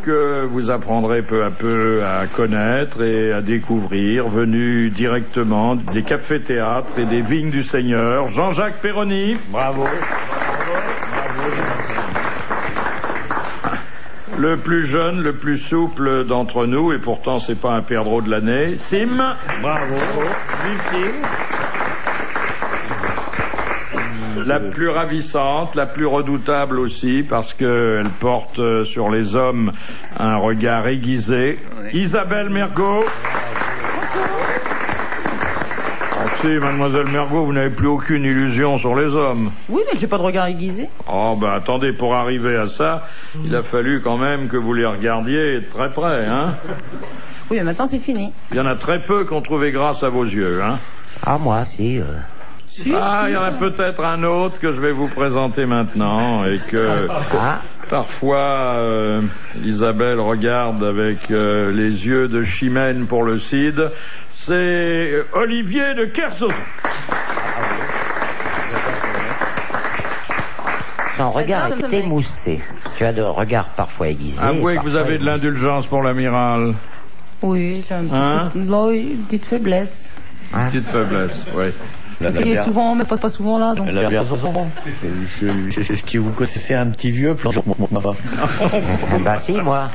que vous apprendrez peu à peu à connaître et à découvrir, venu directement des cafés-théâtres et des vignes du Seigneur, Jean-Jacques Perroni. Bravo. Le plus jeune, le plus souple d'entre nous, et pourtant c'est pas un perdreau de l'année, Sim. Bravo. Vive Sim. La plus ravissante, la plus redoutable aussi, parce qu'elle porte sur les hommes un regard aiguisé. Isabelle Mergot. Ah si, mademoiselle Mergot, vous n'avez plus aucune illusion sur les hommes. Oui, mais j'ai pas de regard aiguisé. Oh, ben attendez, pour arriver à ça, il a fallu quand même que vous les regardiez de très près, hein. Oui, mais maintenant c'est fini. Il y en a très peu qu'on trouvait grâce à vos yeux, hein. Ah, moi, si. Il y en a peut-être un autre que je vais vous présenter maintenant et que parfois Isabelle regarde avec les yeux de Chimène pour le Cid. C'est Olivier de Kersauzon. Son regard est émoussé. Tu as de regard parfois aiguisé. Avouez que vous avez de l'indulgence pour l'amiral. Oui, j'ai une petite faiblesse. Une petite faiblesse, oui. Il est souvent, mais pas souvent là. Donc. C'est ce qui vous connaissez un petit vieux plan. Bah si, moi.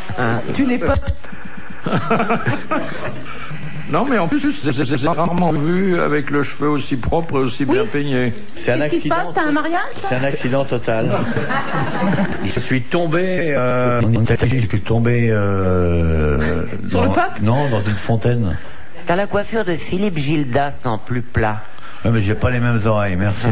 Tu n'es pas. Non, mais en plus, j'ai rarement vu avec le cheveu aussi propre et aussi bien peigné. C'est un accident. Qu'est-ce qui se passe? T'as un mariage? C'est un accident total. Je suis tombé. Je suis tombé. Sur le peuple? Non, dans une fontaine. T'as la coiffure de Philippe Gildas en plus plat. Ouais, mais j'ai pas les mêmes oreilles, merci.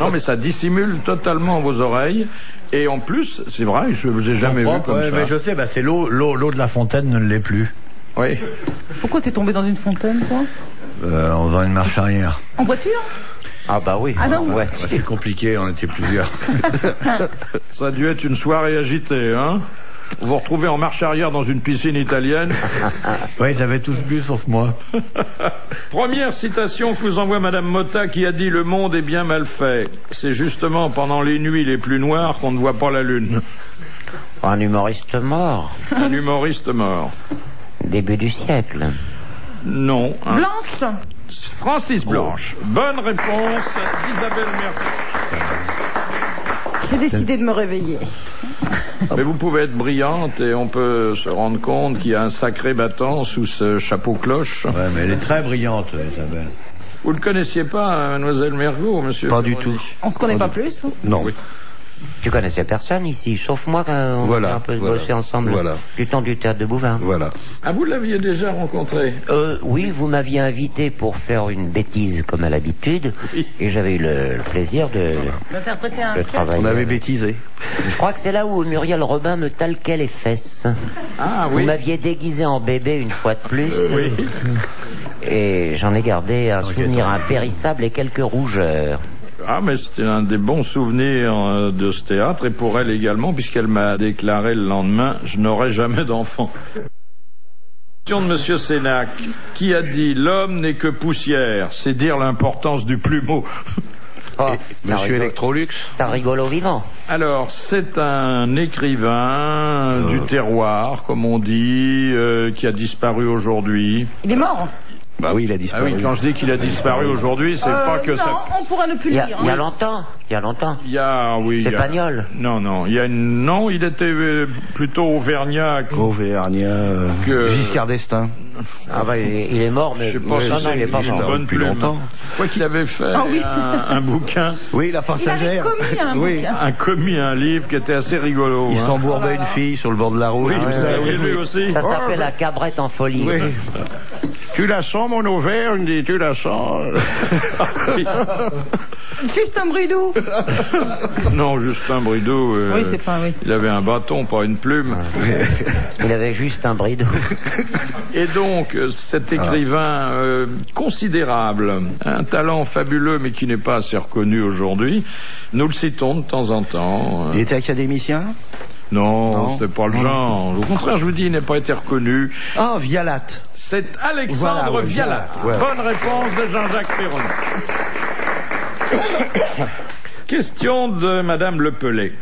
Non, mais ça dissimule totalement vos oreilles. Et en plus, c'est vrai, je vous ai jamais vu comme ça. Mais je sais, c'est l'eau de la fontaine ne l'est plus. Oui. Pourquoi t'es tombé dans une fontaine, toi? En faisant une marche arrière. En voiture? Ah bah oui. Ah non. Ouais. C'est compliqué, on était plusieurs. Ça a dû être une soirée agitée, hein? Vous vous retrouvez en marche arrière dans une piscine italienne. Oui, ils avaient tous bu sauf moi. Première citation que vous envoie Madame Motta qui a dit « Le monde est bien mal fait. C'est justement pendant les nuits les plus noires qu'on ne voit pas la lune. » Un humoriste mort. Un humoriste mort. Début du siècle. Non. Blanche. Francis Blanche. Bonne réponse d'Isabelle Mercier. J'ai décidé de me réveiller. Mais vous pouvez être brillante et on peut se rendre compte qu'il y a un sacré battant sous ce chapeau cloche. Ouais, mais elle est très brillante, Isabelle. Vous ne connaissiez pas Mademoiselle Mergot, monsieur? Pas du tout. On se connaît pas plus? Non. Oui. Tu connaissais personne ici, sauf moi quand on a un peu bossé ensemble du temps du théâtre de Bouvard. Voilà. Ah, vous l'aviez déjà rencontré? Oui, vous m'aviez invité pour faire une bêtise comme à l'habitude, et j'avais eu le plaisir de faire prêter un travailler. On avait bêtisé. Je crois que c'est là où Muriel Robin me talquait les fesses. Ah oui. Vous m'aviez déguisé en bébé une fois de plus. Oui. Et j'en ai gardé un souvenir impérissable et quelques rougeurs. Ah, mais c'était un des bons souvenirs de ce théâtre, et pour elle également, puisqu'elle m'a déclaré le lendemain « Je n'aurai jamais d'enfant ». Question de Monsieur Sénac, qui a dit « L'homme n'est que poussière », c'est dire l'importance du plumeau. Monsieur Electrolux. C'est un rigolo vivant. Alors, c'est un écrivain du terroir, comme on dit, qui a disparu aujourd'hui. Il est mort? Bah oui, il a disparu. Ah oui, quand je dis qu'il a disparu aujourd'hui, c'est pas que non, ça... on pourra ne plus le dire. Il y a longtemps. Il y a, oui... C'est Pagnol. Non, non, il était plutôt auvergnat. Giscard d'Estaing. Ah bah il est mort, mais... Je sais pas si il est pas mort. Bonne depuis plume. longtemps. Quoi qu'il avait fait un bouquin. Oui, La Passagère. Il avait commis un bouquin. Un livre qui était assez rigolo. Il s'embourbait une fille sur le bord de la route. Oui, vous avez vu aussi. Ça s'appelle La Cabrette en folie. Oui. Tu la sens, mon Auvergne, dit, tu la sens. Justin Bridou. Non, Justin Bridou. Oui, c'est pas, oui. Il avait un bâton, pas une plume. Il avait juste un bridou. Et donc, cet écrivain considérable, un talent fabuleux, mais qui n'est pas assez reconnu aujourd'hui, nous le citons de temps en temps. Il était académicien? Non, c'est pas le genre. Au contraire, je vous dis, il n'a pas été reconnu. Ah, Vialat. C'est Alexandre Vialat. Ouais. Bonne réponse de Jean-Jacques Perroni. Question de Madame Lepelé.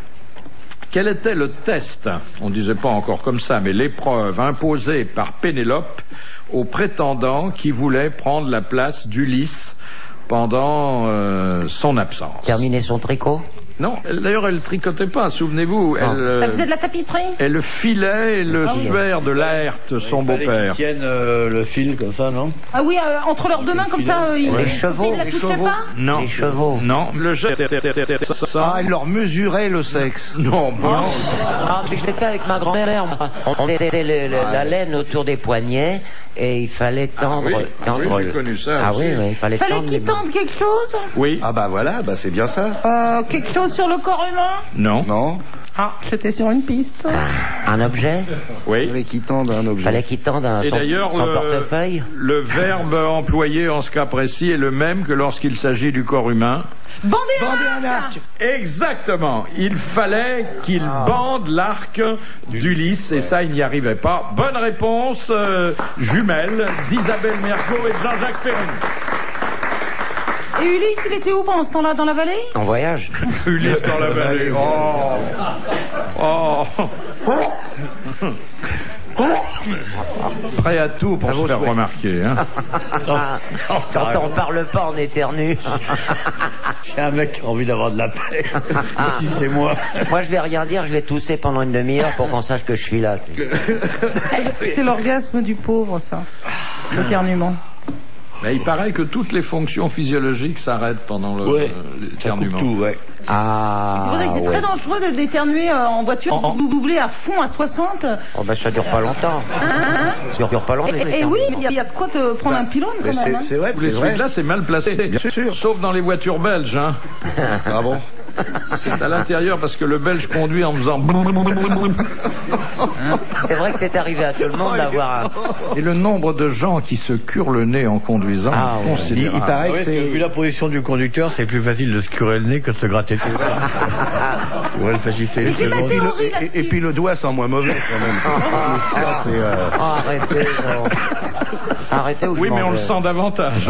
Quel était le test, on ne disait pas encore comme ça, mais l'épreuve imposée par Pénélope aux prétendants qui voulaient prendre la place d'Ulysse pendant son absence? Terminer son tricot? Non, d'ailleurs, elle tricotait pas, souvenez-vous. Ça faisait de la tapisserie? Elle filait le suaire de Laerte, son beau-père. Ils tiennent le fil comme ça, non? Ah oui, entre leurs deux mains, comme ça, ils Les chevaux, la touchaient pas? Non. Les chevaux. Non, le jet. Ah, elle leur mesurait le sexe. Non, bon. Ah, mais je l'ai fait avec ma grand-mère. On mettait la laine autour des poignets et il fallait tendre. Oui, j'ai le... connu ça Ah aussi. oui, il fallait Fallait tendre. qu'ils tendent quelque chose? Oui. Ah bah voilà, bah c'est bien ça. Quelque chose sur le corps humain? Non. Non? Ah, j'étais sur une piste. Un objet? Oui. Fallait qu'ils tendent un objet. Fallait qu'il tende Et son d'ailleurs, portefeuille. le verbe employé en ce cas précis est le même que lorsqu'il s'agit du corps humain. Bander Bander un arc. Exactement. Il fallait qu'il bande l'arc d'Ulysse et ça, il n'y arrivait pas. Bonne réponse, jumelle d'Isabelle Mergo et de Jean-Jacques Perroni. Et Ulysse, il était où pendant ce temps-là? Dans la vallée? En voyage. Ulysse dans la vallée. Oh. Prêt à tout pour se faire remarquer. Hein. Quand on parle pas, on éternue. J'ai un mec qui a envie d'avoir de la paix. Si c'est moi. Moi, je vais rien dire, je vais tousser pendant une demi-heure pour qu'on sache que je suis là. C'est l'orgasme du pauvre, ça. L'éternuement. Mais il paraît que toutes les fonctions physiologiques s'arrêtent pendant l'éternuement. Tout, ouais. Ah. C'est pour ça que c'est très dangereux d'éternuer en voiture. Vous doublez à fond à 60. Oh ben ça dure pas longtemps. Ça dure pas longtemps. Et oui, il y a de quoi te prendre un pylône quand même. Hein. C'est vrai, Les c'est vrai. suites là, c'est mal placé. Bien sûr. Sauf dans les voitures belges. Hein. Ah bon? C'est à l'intérieur parce que le Belge conduit en faisant. C'est vrai que c'est arrivé à tout le monde d'avoir un... Et le nombre de gens qui se curent le nez en conduisant Ah, est ouais. considérable. Il paraît Ouais, que c'est... vu la position du conducteur, c'est plus facile de se curer le nez que de se gratter le nez. Ouais, le faciliter les Mais j'ai ma secondes. théorie Et là-dessus. puis le doigt sent moins mauvais quand même. Ça, c'est, Arrêtez, non. Arrêtez ou je Oui, mais m'en on le vais. sent davantage.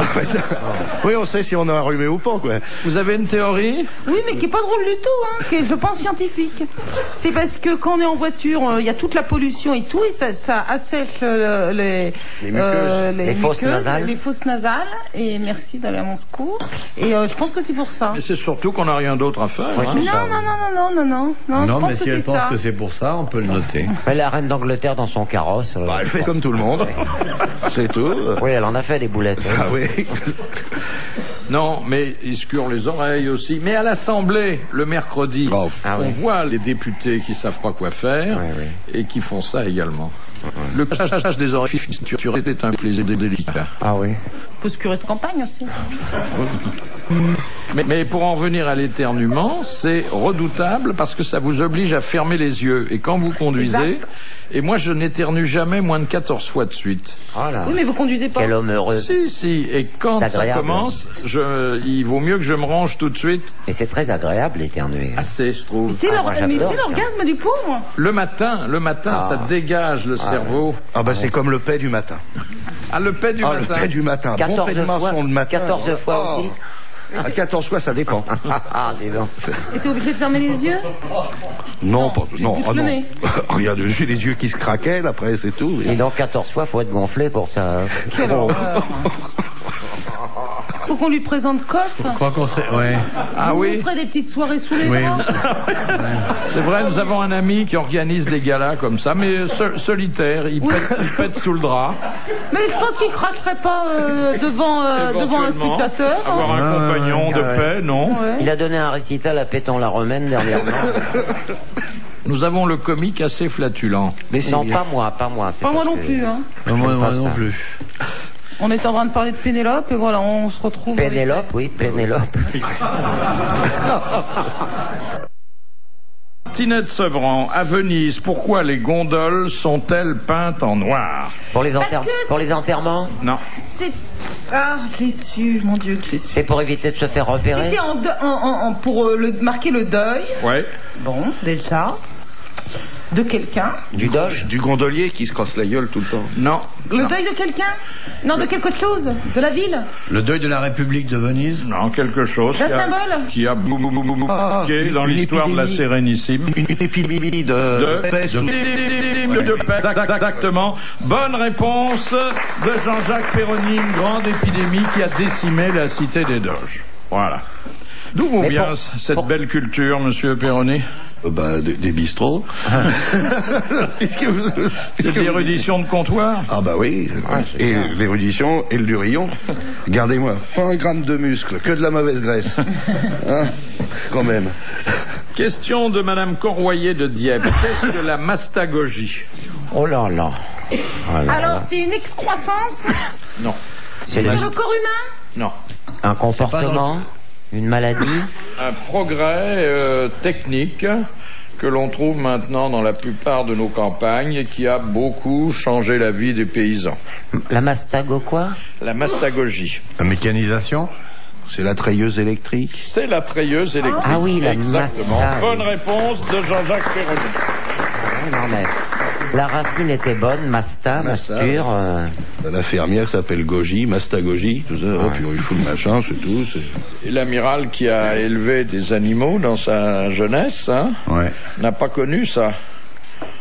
Oui, on sait si on a enrhumé ou pas, quoi. Vous avez une théorie? Oui, mais qui est pas drôle du tout, hein, qui est, je pense, scientifique. C'est parce que quand on est en voiture, il y a toute la pollution et tout, et ça assèche les muqueuses. Les fosses nasales. les fosses nasales. Et merci d'aller à mon secours. Et je pense que c'est pour ça. Mais c'est surtout qu'on n'a rien d'autre à faire. Oui. Hein. Non, je Non, pense mais que si elle c'est pense ça. que c'est pour ça, on peut le noter. Mais la reine d'Angleterre dans son carrosse. Bah, elle fait comme tout le monde. C'est tout. Oui, elle en a fait des boulettes. Ah oui. Non, mais ils se curent les oreilles aussi. Mais à l'Assemblée, le mercredi, Oh. Ah on oui. voit les députés qui savent pas quoi faire Oui, et qui font ça également. Le cassage des oreilles fissures était un plaisir délicat. Ah oui. On peut se curer de campagne aussi. Mais pour en venir à l'éternuement, c'est redoutable parce que ça vous oblige à fermer les yeux. Et quand vous conduisez, Exact. et moi je n'éternue jamais moins de 14 fois de suite. Oh là. Oui, mais vous conduisez pas. Quel homme heureux. Si, et quand C'est ça agréable. commence, il vaut mieux que je me range tout de suite. Et c'est très agréable d'éternuer. Assez, je trouve. C'est Ah, moi, mais j'adore c'est ça. l'orgasme du pauvre. Le matin, Ah. ça dégage le cerveau. Ah bah c'est comme le paix du matin. Ah, le paix du Ah, le matin. paix du matin. Bon 14 paix de fois, maçon le matin. 14 fois Oh. aussi. À 14 fois, ça dépend. Ah, dis donc. Et t'es obligé de fermer les yeux? Non, pas, non, juste ah le non. nez. Regarde, j'ai les yeux qui se craquaient, là, après, c'est tout. Et donc 14 fois, faut être gonflé pour ça. Quelle horreur. Faut qu'on lui présente Coff. Je crois qu'on sait, ouais. Ah Vous oui. ferez des petites soirées sous les Oui. bras. C'est vrai, nous avons un ami qui organise des galas comme ça, mais solitaire. Il pète sous le drap. Mais je pense qu'il cracherait pas devant un Éventuellement, spectateur. hein. avoir un compagnon de ouais. paix, non. Ouais. Il a donné un récital à Péton-la-Romaine dernièrement. Nous avons le comique assez flatulent. Mais Non, pas moi, pas moi. c'est Pas moi parce non que- plus. Hein. Moi pas non ça. plus. On est en train de parler de Pénélope et voilà, on se retrouve. Pénélope, oui, Pénélope. Tinette Sevran, à Venise, pourquoi les gondoles sont-elles peintes en noir? Pour les, Parce que pour les enterrements, Non. C'est... Ah, je l'ai su, mon Dieu, que je l'ai su. c'est pour éviter de se faire repérer. C'était pour marquer le deuil. Ouais. Bon, déjà. de quelqu'un. Du doge? Du gondolier qui se casse la gueule tout le temps. Non. Le deuil de quelqu'un? Non, de quelque chose? De la ville? Le deuil de la République de Venise? Non, quelque chose D'un symbole? qui a marqué dans l'histoire de la Sérénissime. Une épidémie de peste. Exactement. Bonne réponse de Jean-Jacques Perroni, une grande épidémie qui a décimé la cité des Doges. Voilà. D'où vous vient cette belle culture, monsieur Perroni? Des bistrots. C'est de l'érudition de comptoir? Ah bah oui, et l'érudition et le durillon. Regardez-moi, pas un gramme de muscle, que de la mauvaise graisse. Hein, quand même. Question de madame Corroyer de Dieppe. Qu'est-ce que la mastagogie? Oh là là. Alors, c'est une excroissance Non. C'est sur le corps humain? Non. un comportement, une maladie? Un progrès technique que l'on trouve maintenant dans la plupart de nos campagnes et qui a beaucoup changé la vie des paysans. La mastago quoi? La mastagogie. La mécanisation? C'est la treilleuse électrique. C'est la treilleuse électrique. Ah oui, la exactement. mastago. Bonne réponse de Jean-Jacques Perroni. Non mais la racine était bonne, masta, masture. La fermière s'appelle Gogie, mastagogie, tout ça. Puis il fout le machin, c'est tout. Et l'amiral qui a élevé des animaux dans sa jeunesse, n'a pas connu ça.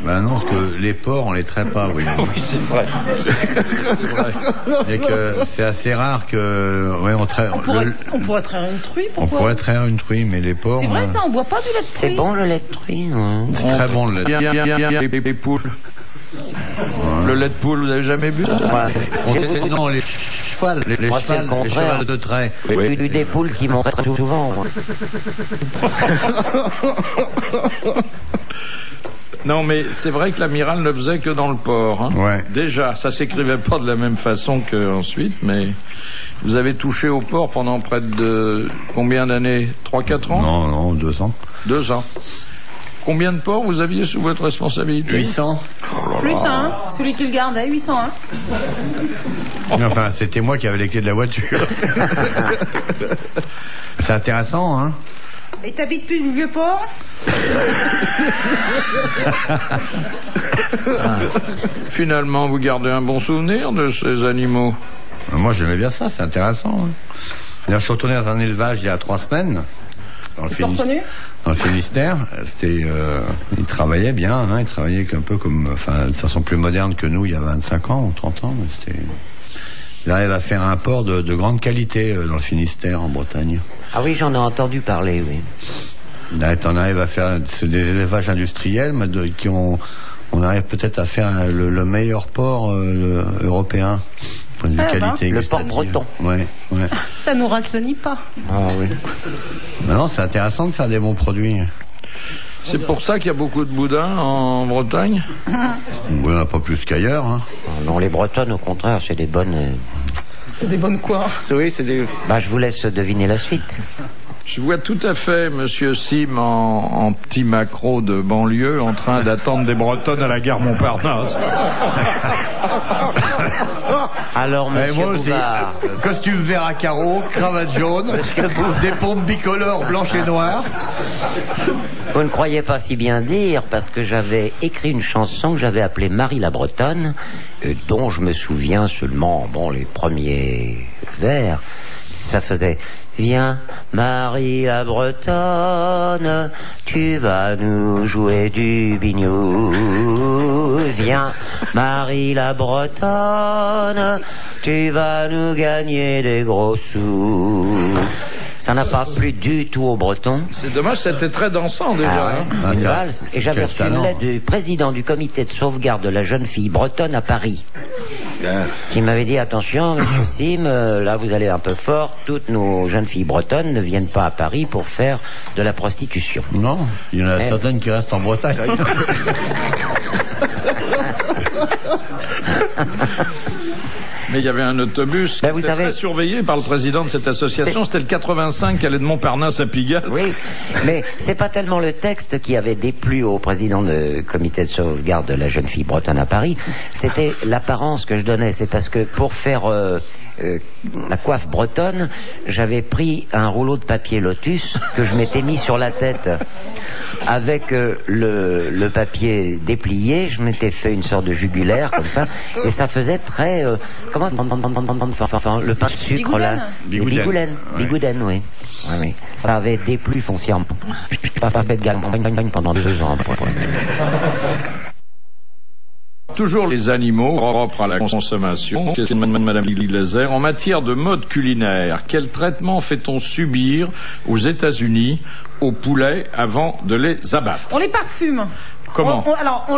Ben non, parce que les porcs, on les traite pas, oui. Oui, c'est vrai. C'est vrai. Et que c'est assez rare que... Ouais, on pourrait traire une truie, pourquoi? On pourrait traire une truie, mais les porcs... C'est vrai ça, on boit pas du lait de truie. C'est bon le lait de truie, non? Très bon le lait. Bien, les poules. Le lait de poule, vous avez jamais bu ça? Non, les chevals, les chevals de trait. J'ai eu des poules qui m'ont très souvent. Moi. Non, mais c'est vrai que l'amiral ne faisait que dans le port. Hein. Ouais. Déjà, ça s'écrivait pas de la même façon qu'ensuite, mais vous avez touché au port pendant près de combien d'années? 3-4 ans? Non, 2 ans. 2 ans. Combien de ports vous aviez sous votre responsabilité? 800. Plus un, celui qui le gardait, 801. Enfin, c'était moi qui avais les clés de la voiture. C'est intéressant, hein? Et t'habites plus le vieux port? Finalement, vous gardez un bon souvenir de ces animaux? Moi, j'aimais bien ça, c'est intéressant. Hein. Je suis retourné dans un élevage il y a 3 semaines. Dans le Finistère. Il travaillait bien, hein, il travaillait un peu comme, de façon plus moderne que nous il y a 25 ans ou 30 ans. Mais il arrive à faire un porc de grande qualité dans le Finistère, en Bretagne. Ah oui, j'en ai entendu parler, oui. On arrive à faire, c'est des élevages industriels, mais on arrive peut-être à faire le meilleur porc européen. Point de vue qualité, le porc breton. Ouais. Ça nous rajeunit pas. Ah oui. Non, c'est intéressant de faire des bons produits. C'est pour ça qu'il y a beaucoup de boudins en Bretagne? Il n'y en a pas plus qu'ailleurs. Hein. Non, les Bretonnes, au contraire, c'est des bonnes... C'est des bonnes quoi? Oui, c'est des... je vous laisse deviner la suite. Je vois tout à fait Monsieur Sim en petit macro de banlieue en train d'attendre des Bretonnes à la gare Montparnasse. Alors, monsieur moi aussi, Bouvard, costume vert à carreaux, cravate jaune, des pompes bicolores blanches et noires. vous ne croyez pas si bien dire, parce que j'avais écrit une chanson que j'avais appelée Marie la Bretonne, dont je me souviens seulement, les premiers vers. Ça faisait « Viens, Marie la Bretonne, tu vas nous jouer du biniou. Viens, Marie la Bretonne, tu vas nous gagner des gros sous. » Ça n'a pas plu du tout aux Bretons. C'est dommage, c'était très dansant déjà. Une valse. Et j'avais reçu une lettre du président du comité de sauvegarde de la jeune fille bretonne à Paris, qui m'avait dit attention, monsieur Sim, là vous allez un peu fort, toutes nos jeunes filles bretonnes ne viennent pas à Paris pour faire de la prostitution. Non, il y en a certaines qui restent en Bretagne. Mais il y avait un autobus Ben, vous qui était savez, très surveillé par le président de cette association. C'était le 85 qui allait de Montparnasse à Pigalle. Oui, mais c'est pas tellement le texte qui avait déplu au président du comité de sauvegarde de la jeune fille bretonne à Paris, c'était l'apparence que je donnais. C'est parce que pour faire la coiffe bretonne, j'avais pris un rouleau de papier Lotus que je m'étais mis sur la tête. Avec le papier déplié, je m'étais fait une sorte de jugulaire comme ça, et ça faisait très comment le pain de sucre là, Bigouden. Bigouden, oui. Oui. Ça avait déplu foncièrement. Je n'ai pas fait de gagne pendant 2 ans. Toujours les animaux propres à la consommation. Question de Madame Glaser. En matière de mode culinaire, quel traitement fait-on subir aux États-Unis aux poulets avant de les abattre? On les parfume. Comment? On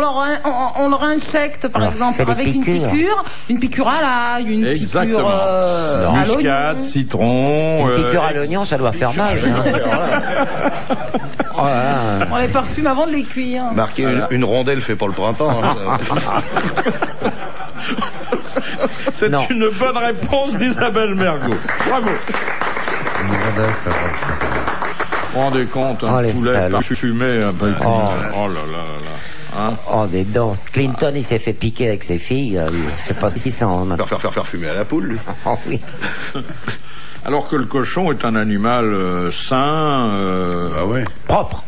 leur injecte, par exemple, avec une piqûre à l'ail, une piqûre à muscade, l'oignon. citron. Une piqûre à l'oignon, ça doit faire mal. Hein. On les parfume avant de les cuire. Marqué une rondelle fait pour le printemps. Hein. C'est une bonne réponse d'Isabelle Mergo. Bravo. Vous vous rendez compte, un poulet parfumé avec oh là là là là. Hein? Oh, des dents. Clinton, il s'est fait piquer avec ses filles. Je sais pas ce qu'ils sont. Faire fumer à la poule, lui. Oh, oui. Alors que le cochon est un animal sain. Ah ouais. Propre.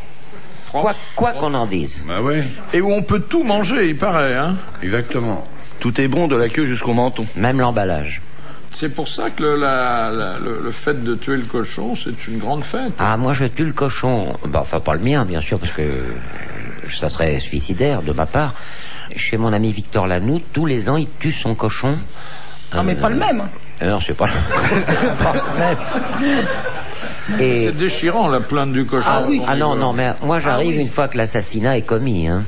Quoi qu'on en dise. Bah ouais. Et où on peut tout manger, il paraît, hein. Exactement. Tout est bon de la queue jusqu'au menton. Même l'emballage. C'est pour ça que le fait de tuer le cochon, c'est une grande fête. Ah, moi je tue le cochon. Enfin, pas le mien, bien sûr, parce que ça serait suicidaire de ma part. Chez mon ami Victor Lanoute, tous les ans, il tue son cochon. Non, mais pas le même. Non, c'est pas le même. Et... C'est déchirant, la plainte du cochon. Ah oui. Ah non, mais moi j'arrive une fois que l'assassinat est commis, hein.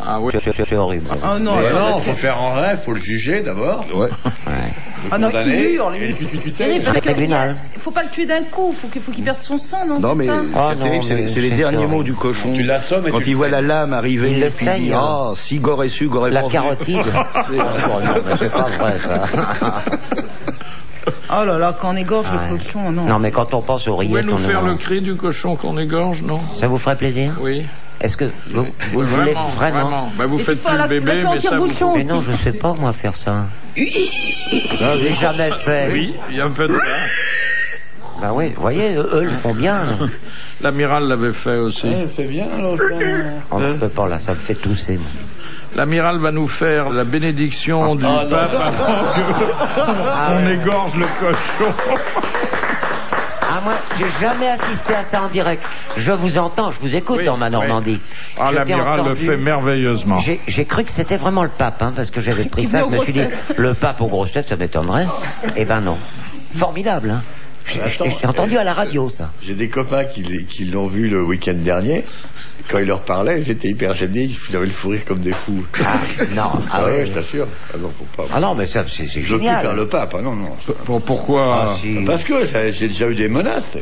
Ah oui. C'est horrible. Ah non, non, faut faire en rêve, faut le juger d'abord. Ouais. Ah non, il hurle. Tribunal. Il faut pas le tuer d'un coup, faut qu'il perde son sang, non? Non, mais c'est les derniers mots du cochon. Tu l'assommes et quand il voit la lame arriver, il le puis saigne. il dit, ah, si Gorée su, Gorée La carotide. C'est pas vrai, ça. Oh là là, quand on égorge le cochon, non. Non, mais quand on pense aux Vous rillettes... pouvez nous faire le cri du cochon qu'on égorge, non? Ça vous ferait plaisir? Oui. Est-ce que vous voulez vraiment? Ben, vous faites plus le bébé, mais ça vous... Mais non, je sais pas, moi, faire ça. J'ai jamais fait. Oui, il y a un peu de ça. Ben oui, vous voyez, eux le font bien. L'amiral l'avait fait aussi. Elle fait bien, l'autre. Oh, je peux pas, là, ça me fait tousser. Moi. L'amiral va nous faire la bénédiction du pape avant qu'on égorge le cochon. Ah, moi, j'ai jamais assisté à ça en direct. Je vous entends, je vous écoute dans ma Normandie. Oui. Ah, l'amiral le fait merveilleusement. J'ai cru que c'était vraiment le pape, hein, parce que j'avais pris ça, je me suis dit, le pape aux grosses têtes, ça m'étonnerait. Eh ben non. Formidable, hein. J'ai entendu à la radio, ça. J'ai des copains qui l'ont vu le week-end dernier. Quand il leur parlait, j'étais hyper gêné. Ils avaient le fou rire comme des fous. Ah, non. Ah ouais, je t'assure. Ah non, faut pas. Ah non, mais ça, c'est génial. Je veux plus faire le pape. Ah non, non. Pourquoi? Si. Parce que j'ai déjà eu des menaces.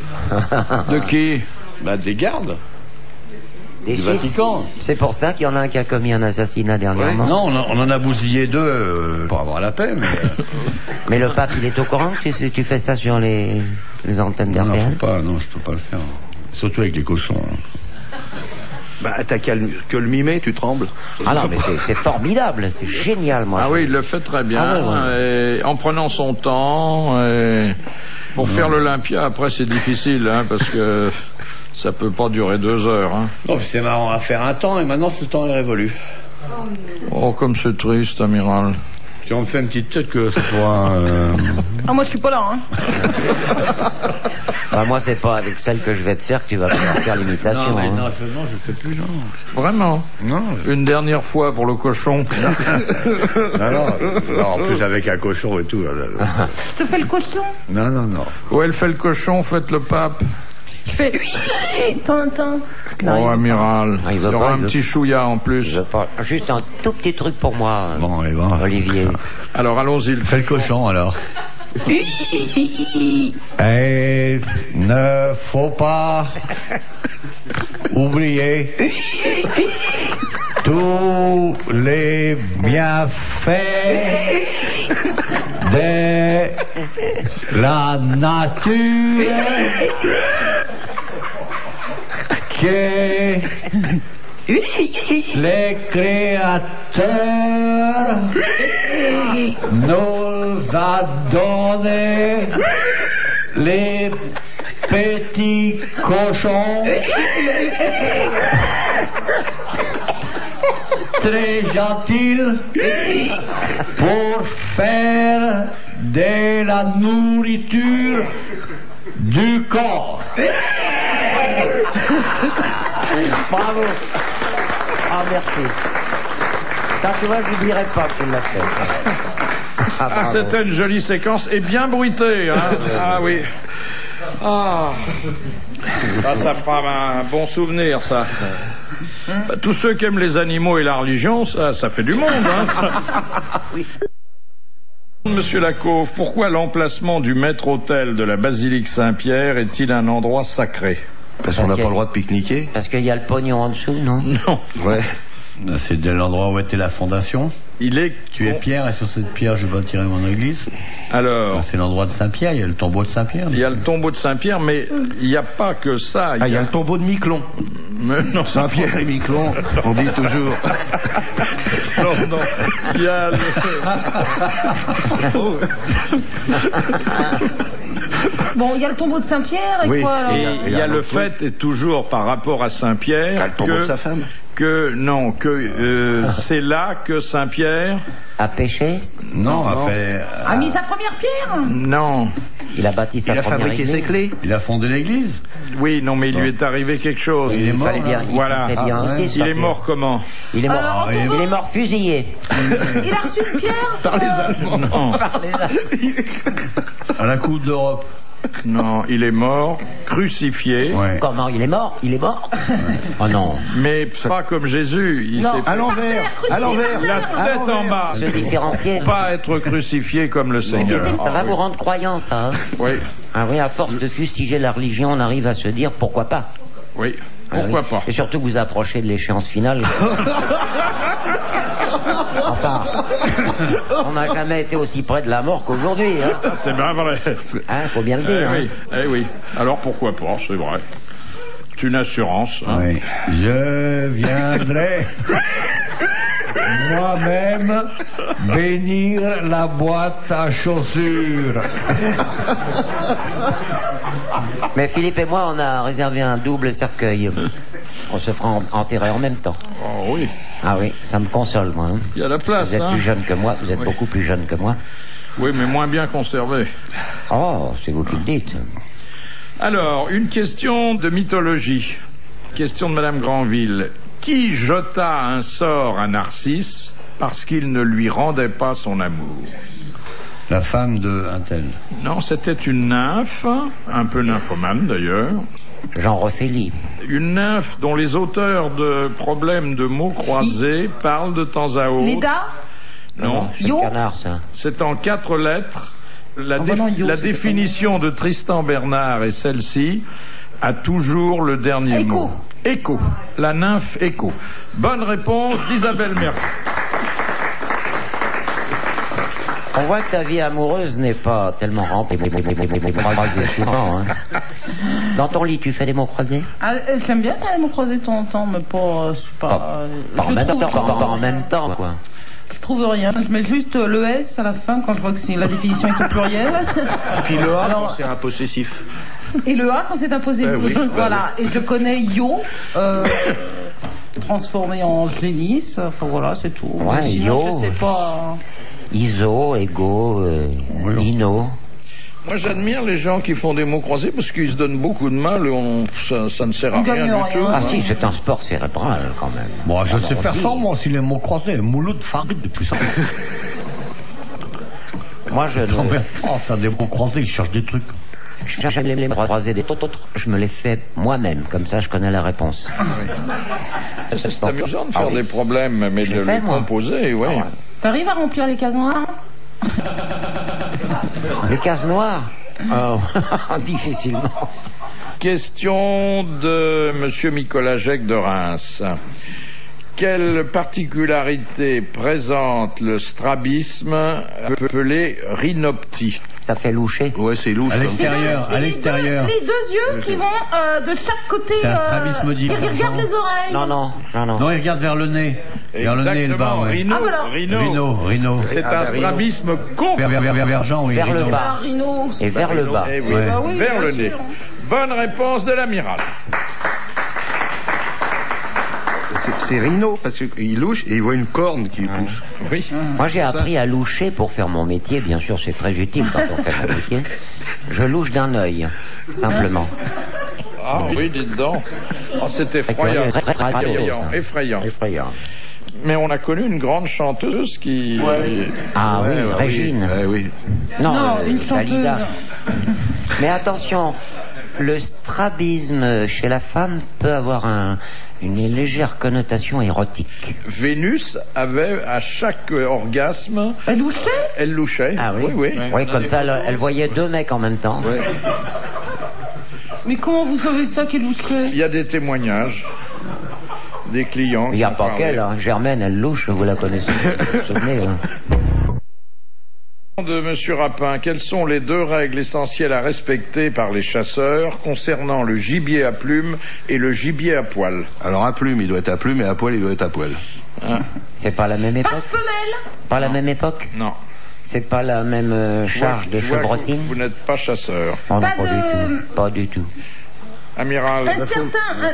De qui? Bah, des gardes. Des Du Vatican. C'est pour ça qu'il y en a un qui a commis un assassinat dernièrement. Non, on en a bousillé 2 pour avoir la paix, mais... Mais le pape, il est au courant que tu fais ça sur les antennes Non, d'RTL? je peux pas le faire. Surtout avec les cochons. Bah, t'as qu'à le mimer, tu trembles. Ah non, mais c'est formidable, c'est génial, moi. Ah oui, il le fait très bien, ouais. Et en prenant son temps. Et pour faire l'Olympia, après, c'est difficile, hein, parce que ça peut pas durer 2 heures. Hein. Non, c'est marrant à faire un temps, et maintenant, ce temps est révolu. Oh, comme c'est triste, amiral. Si on me fait une petite tête que ce soit... Ah, moi, je suis pas là, hein. Bah, moi, c'est pas avec celle que je vais te faire que tu vas pouvoir faire l'imitation. Non, mais hein. non, je le fais plus, non. Vraiment? Non. Une dernière fois pour le cochon. Non, en plus, avec un cochon et tout. Là. Je te fais le cochon. Non. Où elle fait le cochon, faites le pape. Je fais... Tintin. Oh, amiral. Ah, il Il veut y aura pas, un petit chouïa en plus. Je parle. Juste un tout petit truc pour moi, Bon, allez, bon. Olivier. Alors, allons-y. Fais le cochon, alors. Et ne faut pas oublier tous les bienfaits de la nature que les créateurs nous a donné les petits cochons très gentils pour faire de la nourriture du corps. Bravo. Ah, merci. Ça, tu vois, je ne dirais pas qu'il l'a fait. Ah, c'était une jolie séquence et bien bruitée. Hein. Ah oui. Ah. Ça fera un bon souvenir, ça. Bah, tous ceux qui aiment les animaux et la religion, ça fait du monde. Hein. Oui. Monsieur Lacauve, pourquoi l'emplacement du maître-autel de la basilique Saint-Pierre est-il un endroit sacré? Parce qu'on n'a pas le droit de pique-niquer. Parce qu'il y a le pognon en dessous, non? Non. Ouais. C'est de l'endroit où était la fondation. Il est... Tu es Pierre et sur cette pierre je bâtirai mon église. Alors... C'est l'endroit de Saint-Pierre, il y a le tombeau de Saint-Pierre. Il y a le tombeau de Saint-Pierre, mais il n'y a pas que ça. Il y a le tombeau de Miquelon. Mais non, Saint-Pierre et Miquelon, on dit toujours. Non, non. Il y a Bon, il y a le tombeau de Saint-Pierre et Oui. quoi alors? Et il y a le fait, et toujours par rapport à Saint-Pierre, Le tombeau de sa femme. c'est là que Saint-Pierre... A péché? Non, a fait. A mis sa première pierre? Non. Il a bâti sa Il a première fabriqué église. ses clés. Il a fondé l'église. Oui, non, mais il lui est arrivé quelque chose. Il est mort. Fallait bien, Voilà. il bien aussi, Il est Saint-Pierre. mort comment? Il est mort. Il Il est mort fusillé. Il a reçu une pierre Par les Allemands. Non. À la Coupe d'Europe. Non, il est mort, crucifié, Ouais. Comment? Il est mort? Il est mort? Oh non. mais pas comme Jésus. Il Non. s'est À l'envers. À l'envers. la tête en bas. Se différencier. Pas être crucifié comme le Seigneur. Ça va vous rendre croyant, ça, hein? Oui, Ah oui, à force de fustiger la religion, on arrive à se dire pourquoi pas. oui. Ah Pourquoi oui. pas? Et surtout que vous approchez de l'échéance finale. Enfin, on n'a jamais été aussi près de la mort qu'aujourd'hui. Hein. Ça, c'est bien vrai. Hein, faut bien le dire. Oui, oui. Alors pourquoi pas, c'est vrai. C'est une assurance. Hein. Oui. Je viendrai moi-même bénir la boîte à chaussures. Mais Philippe et moi, on a réservé un double cercueil. On se fera enterrer en même temps. Oh oui, Ah oui, ça me console, moi. Hein. il y a la place. Vous êtes Hein. plus jeune que moi, vous êtes Oui. beaucoup plus jeune que moi. Oui, mais moins bien conservé. Oh, c'est vous qui le dites. Alors, une question de mythologie. Question de Madame Granville. Qui jeta un sort à Narcisse parce qu'il ne lui rendait pas son amour? La femme de un tel. Non, c'était une nymphe, un peu nymphomane d'ailleurs. Jean Reféli. Une nymphe dont les auteurs de problèmes de mots croisés parlent de temps à autre. Leda? Non, C'est Yo. le canard, ça. c'est en 4 lettres. La, Ah bah non, Yo, la c'est définition de Tristan Bernard est celle-ci, a toujours le dernier Écho. mot. Écho. La nymphe Écho. Bonne réponse d'Isabelle Mercier. On voit que ta vie amoureuse n'est pas tellement remplie. Croisés souvent, hein. Dans ton lit, tu fais des mots croisés? Ah, j'aime bien quand même croiser de temps en temps, mais pas... Pas en je même trouve- temps, pas en même temps, quoi. Je trouve rien. Je mets juste le S à la fin quand je vois que la définition est au pluriel. Puis le A, Alors- c'est un possessif. Et le A quand c'est un possessif. Oui, voilà. Et je connais Yo, transformé en génisse. Enfin voilà, c'est tout. Ouais, Mais sinon, Yo. je sais pas. Iso, Ego, Oui. Nino. Moi, j'admire les gens qui font des mots croisés parce qu'ils se donnent beaucoup de mal et ça ne sert à On rien gagne du rien. tout. Ah si, c'est un sport cérébral, quand même. Bon, je sais on faire dit. ça, moi aussi, les mots croisés. Mouloud, Farid, depuis ça. Moi, je J'en vais ne... fort faire des mots croisés, ils cherchent des trucs. Je cherche les mots croisés des autres. Je me les fais moi-même, comme ça je connais la réponse. C'est amusant de faire Ah oui. des problèmes, mais Je de le fais, les moi. composer, oui. Ah ouais. T'arrives à remplir les cases noires? Les cases noires. Oh, difficilement. Question de Monsieur Nicolas Jacques de Reims. Quelle particularité présente le strabisme appelé rhinoptie? Ça fait loucher. Ouais, c'est louche. À l'extérieur, à l'extérieur. Les deux yeux qui vont de chaque côté. C'est un strabisme Ils regardent les oreilles. Non. Non, il regarde vers le nez. Vers le nez et le bas, ouais. Rhino. C'est un strabisme Convergent, oui. Vers le rhino. bas. Rhino. Et vers le bas. Eh oui, Ouais. Bah oui, vers bien le nez. sûr. Bonne réponse de l'amiral. C'est rhino, parce qu'il louche et il voit une corne qui pousse. Oui. Moi, j'ai appris à loucher pour faire mon métier. Bien sûr, c'est très utile quand on fait mon métier. Je louche d'un œil, simplement. Ah oui, dites donc. Oh, c'est effrayant. Effrayant. Mais on a connu une grande chanteuse qui... Ah oui, Régine. Oui. Non, une Dalida. chanteuse. Mais attention, le strabisme chez la femme peut avoir une légère connotation érotique. Vénus avait à chaque orgasme... Elle louchait. Elle louchait. Ah oui. Oui, comme ça, elle voyait deux mecs en même temps. Ouais. Mais comment vous savez ça qu'elle louchait? Il y a des témoignages des clients. Il n'y a qui ont pas parlé. qu'elle, hein. Germaine, elle louche, vous la connaissez. Vous vous souvenez, hein. De Monsieur Rapin, quelles sont les deux règles essentielles à respecter par les chasseurs concernant le gibier à plumes et le gibier à poil? Alors à plume, il doit être à plume, et à poil, il doit être à poil. Hein? C'est pas la même Pas de époque? femelle. Pas la même époque? Non. C'est pas la même charge de Je vois que chevrotine? vous n'êtes pas chasseur. Oh, non, Pas pas du de- tout. Pas du tout. Amiral.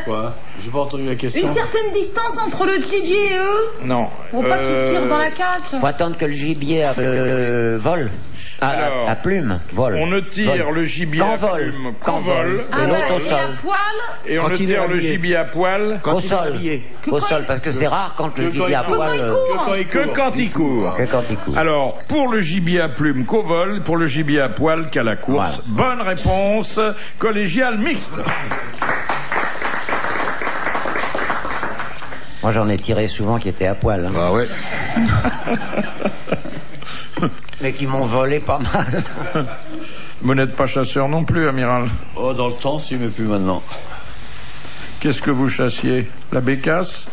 Quoi? J'ai pas entendu la question. Une certaine distance entre le gibier et eux. Non. Faut pas qu'ils tirent dans la cage. Faut attendre que le gibier vole. Alors, À plume, vole. On ne tire Vole. le gibier Qu'en à vole. plume Qu'en qu'en vol. Ah l'autre ouais, au et sol. à poil. Et on Quand ne il est tire le habillé. gibier à poil Au sol. Au sol, parce que c'est rare quand le gibier à poil. que quand il court. Que quand il court. Alors, pour le gibier à plume qu'au vol, pour le gibier à poil qu'à la course. Voilà. Bonne réponse, collégiale mixte. Moi, j'en ai tiré souvent qui étaient à poil. Hein. Ah ouais. Mais qui m'ont volé pas mal. Vous n'êtes pas chasseur non plus, amiral. Oh, dans le temps, si, mais plus maintenant. Qu'est-ce que vous chassiez? La bécasse?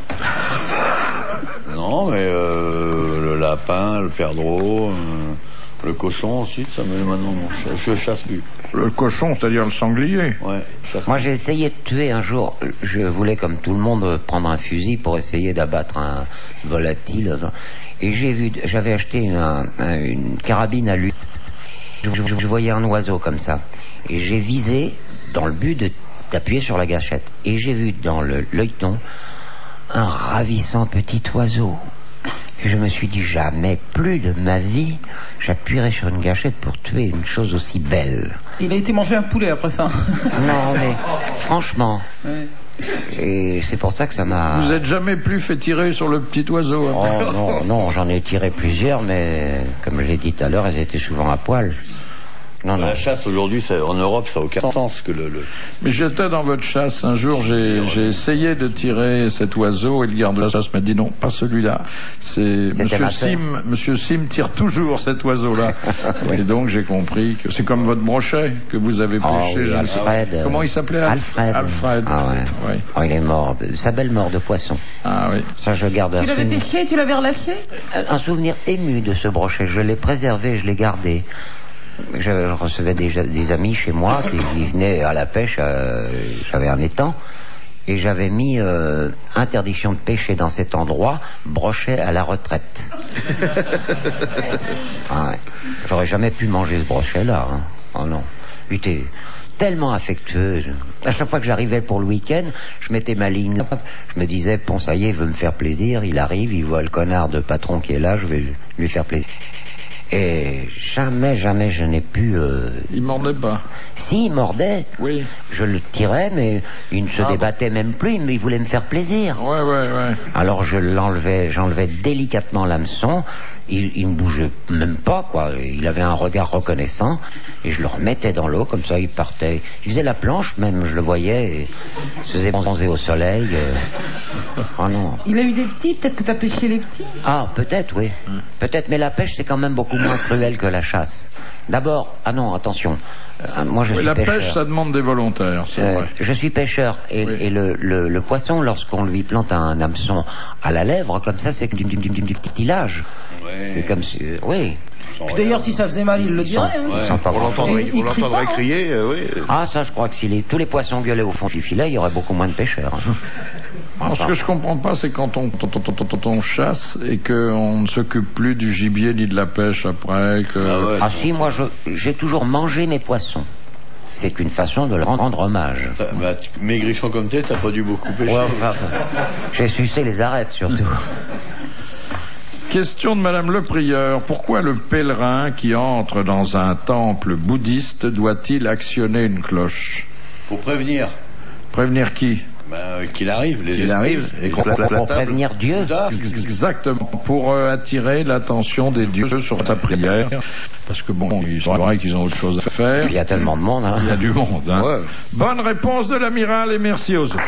Non, mais le lapin, le perdreau, le cochon aussi, ça me maintenant non. Je chasse plus. Le cochon, c'est-à-dire le sanglier. Ouais, je chasse Moi, j'ai essayé de tuer un jour. Je voulais, comme tout le monde, prendre un fusil pour essayer d'abattre un volatile. Et j'avais acheté une carabine à lui. Je voyais un oiseau comme ça. Et j'ai visé dans le but d'appuyer sur la gâchette. Et j'ai vu dans l'œilleton un ravissant petit oiseau. Et je me suis dit, jamais plus de ma vie, j'appuierai sur une gâchette pour tuer une chose aussi belle. Il a été manger un poulet après ça. Non, mais franchement. Ouais. Et c'est pour ça que ça m'a... Vous n'êtes jamais plus fait tirer sur le petit oiseau? Oh non, j'en ai tiré plusieurs, mais comme je l'ai dit tout à l'heure, elles étaient souvent à poil. Non. La chasse aujourd'hui, en Europe, ça n'a aucun sens que Mais j'étais dans votre chasse. Un jour, j'ai essayé de tirer cet oiseau et le garde de la chasse m'a dit non, pas celui-là. Monsieur Sim tire toujours cet oiseau-là. Et donc, j'ai compris que c'est comme votre brochet que vous avez pêché. Oui, Alfred. Comment il s'appelait? Alfred. Ah ouais. Oui. Oh, il est mort. Sa belle mort de poisson. Ah oui. Ça, je garde un Tu l'avais souvenir. pêché, tu l'avais relâché? Un souvenir ému de ce brochet. Je l'ai préservé, je l'ai gardé. Je recevais des amis chez moi qui venaient à la pêche. J'avais un étang. Et j'avais mis interdiction de pêcher dans cet endroit, brochet à la retraite. Ah ouais. J'aurais jamais pu manger ce brochet-là. Hein. Oh non. Il était tellement affectueux. À chaque fois que j'arrivais pour le week-end, je mettais ma ligne là. Je me disais, bon, ça y est, il veut me faire plaisir. Il arrive, il voit le connard de patron qui est là, je vais lui faire plaisir. Et jamais je n'ai pu... Il mordait pas. Si, il mordait. Oui. Je le tirais, mais il ne se débattait même plus, mais il voulait me faire plaisir. Ouais. Alors j'enlevais délicatement l'hameçon, il ne bougeait même pas, quoi. Il avait un regard reconnaissant, et je le remettais dans l'eau, comme ça il partait. Il faisait la planche même, je le voyais, et il se faisait bronzer au soleil. Oh non. Il a eu des petits, peut-être que tu as pêché les petits. Ah, peut-être, oui. Peut-être, mais la pêche c'est quand même beaucoup moins cruel que la chasse. D'abord, ah non, attention. Moi, je suis la pêcheur. pêche, ça demande des volontaires, c'est vrai. Je suis pêcheur et le poisson, lorsqu'on lui plante un hameçon à la lèvre, comme ça, c'est du petitillage. Ouais. C'est comme si... oui. D'ailleurs, si ça faisait mal, il le dirait. Hein. Ils sont pas On l'entendrait pas, hein. crier, oui. Ah, ça, je crois que si tous les poissons gueulaient au fond du filet, il y aurait beaucoup moins de pêcheurs. Alors, ce que je comprends pas, c'est quand on chasse et qu'on ne s'occupe plus du gibier ni de la pêche après. Ah si, moi, j'ai toujours mangé mes poissons. C'est une façon de leur rendre hommage. Maigrichon comme t'es, t'as pas dû beaucoup pêcher. Ouais, enfin, j'ai sucé les arêtes, surtout. Question de Madame Le Prieur. Pourquoi le pèlerin qui entre dans un temple bouddhiste doit-il actionner une cloche? Pour prévenir. Prévenir qui? Qu'il arrive. Il arrive et qu'on Pour prévenir Dieu. Exactement. Pour attirer l'attention des dieux sur ta prière. Parce que bon, il est vrai qu'ils ont autre chose à faire. Il y a tellement de monde. Hein. Il y a du monde. Hein. Ouais. Bonne réponse de l'amiral et merci aux autres.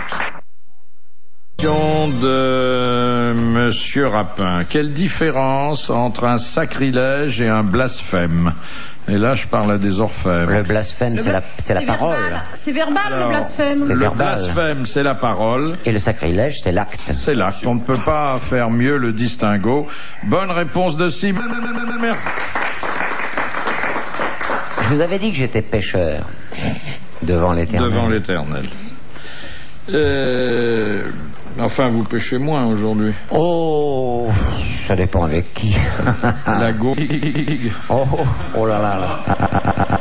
Question de Monsieur Rapin. Quelle différence entre un sacrilège et un blasphème? Et là, je parle à des orfèvres. Le blasphème, c'est la parole. C'est verbal, le blasphème. C'est Le verbal. blasphème, c'est la parole. Et le sacrilège, c'est l'acte. C'est l'acte. On ne peut pas faire mieux le distinguo. Bonne réponse de Simon. Je vous avais dit que j'étais pêcheur devant l'Éternel. Devant l'Éternel. Enfin, vous pêchez moins aujourd'hui. Oh, ça dépend avec qui. La gougue. Oh là là.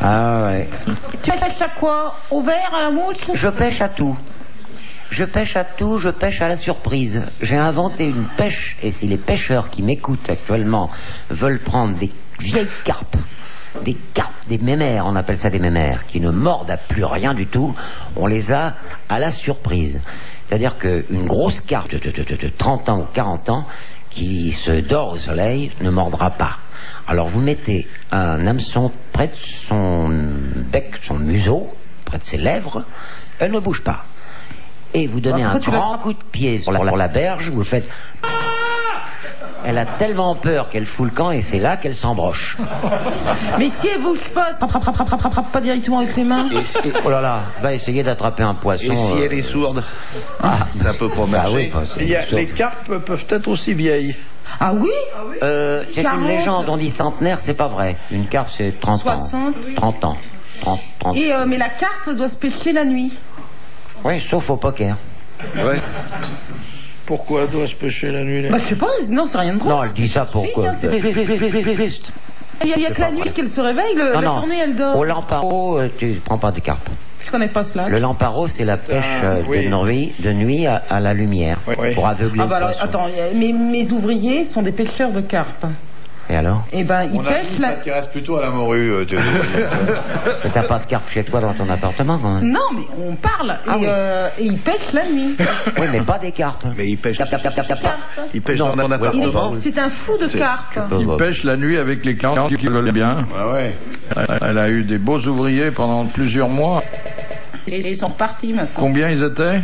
Ah ouais. Tu pêches à quoi? Au verre, à la mouche? Je pêche à tout. Je pêche à tout, je pêche à la surprise. J'ai inventé une pêche, et si les pêcheurs qui m'écoutent actuellement veulent prendre des vieilles carpes, des mémères, on appelle ça des mémères, qui ne mordent à plus rien du tout, on les a à la surprise. C'est-à-dire qu'une grosse carpe de 30 ans ou 40 ans, qui se dort au soleil, ne mordra pas. Alors vous mettez un hameçon près de son bec, son museau, près de ses lèvres, elle ne bouge pas. Et vous donnez un grand coup de pied sur la berge, vous faites... Elle a tellement peur qu'elle fout le camp et c'est là qu'elle s'embroche. Mais si elle bouge pas, attrape pas directement avec les mains. Oh là là, va essayer d'attraper un poisson. Et si elle est sourde, ça peut pas marcher. Les carpes peuvent être aussi vieilles. Ah oui? C'est une légende, on dit centenaire, c'est pas vrai. Une carpe c'est 30 60. ans. 30 ans. 30. Et mais la carpe doit se pêcher la nuit. Oui, sauf au poker. Ouais. Pourquoi doit se pêcher la nuit? Bah je sais pas, non c'est rien de drôle. Non, elle dit ça pour quoi? Juste. Il y a que la nuit qu'elle se réveille, la journée elle dort. Au lamparo, tu prends pas des carpes. Je connais pas cela. Le lamparo, c'est la pêche de nuit à la lumière, pour aveugler Ah bah le alors, poisson. attends, mes ouvriers sont des pêcheurs de carpes. Et alors? Eh ben, ils pêchent la... Ça t'intéresse plutôt à la morue. Mais t'as pas de carpe chez toi dans ton appartement, quand même? Non, mais on parle. Et ils pêchent la nuit. Oui, mais pas des carpes. Mais il pêche. Tap. Il pêche dans mon appartement. C'est un fou de carpe. Il pêche la nuit avec les clients qui veulent bien. Ah ouais. Elle a eu des beaux ouvriers pendant plusieurs mois. Et ils sont repartis maintenant. Combien ils étaient?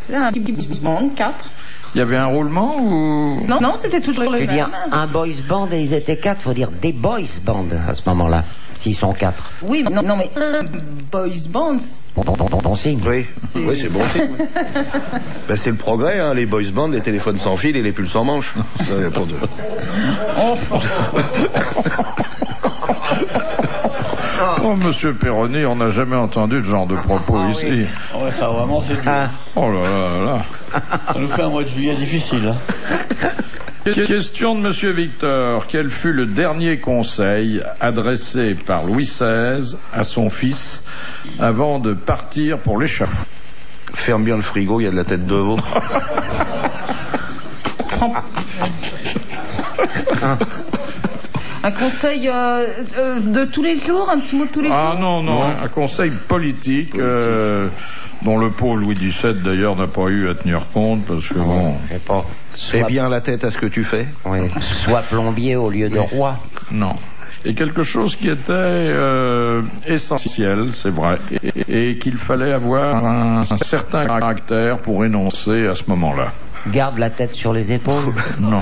C'est un petit band, 4. Il y avait un roulement ou... Non, c'était toujours Je les veux dire, mêmes. un boys band et ils étaient 4, faut dire des boys band à ce moment-là, s'ils sont 4. Oui, non, mais un boys band. Ton signe. Oui, c'est bon signe. Ben, c'est le progrès, hein, les boys bands, les téléphones sans fil et les pulls sans manche. Oh, monsieur Perroni, on n'a jamais entendu ce genre de propos ici. Oui. Ouais, ça vraiment c'est dur. Oh là là là. Ça nous fait un mois de juillet difficile. Hein. Question de monsieur Victor. Quel fut le dernier conseil adressé par Louis XVI à son fils avant de partir pour l'échafaud? Ferme bien le frigo, il y a de la tête de veau. Un conseil de tous les jours, un petit mot de tous les jours. Ah non, un conseil politique dont le pauvre Louis XVII d'ailleurs n'a pas eu à tenir compte parce que bon... Fais bien la tête à ce que tu fais. Oui. Soit plombier au lieu de roi. Non. Et quelque chose qui était essentiel, c'est vrai, et qu'il fallait avoir un certain caractère pour énoncer à ce moment-là. garde la tête sur les épaules. Non.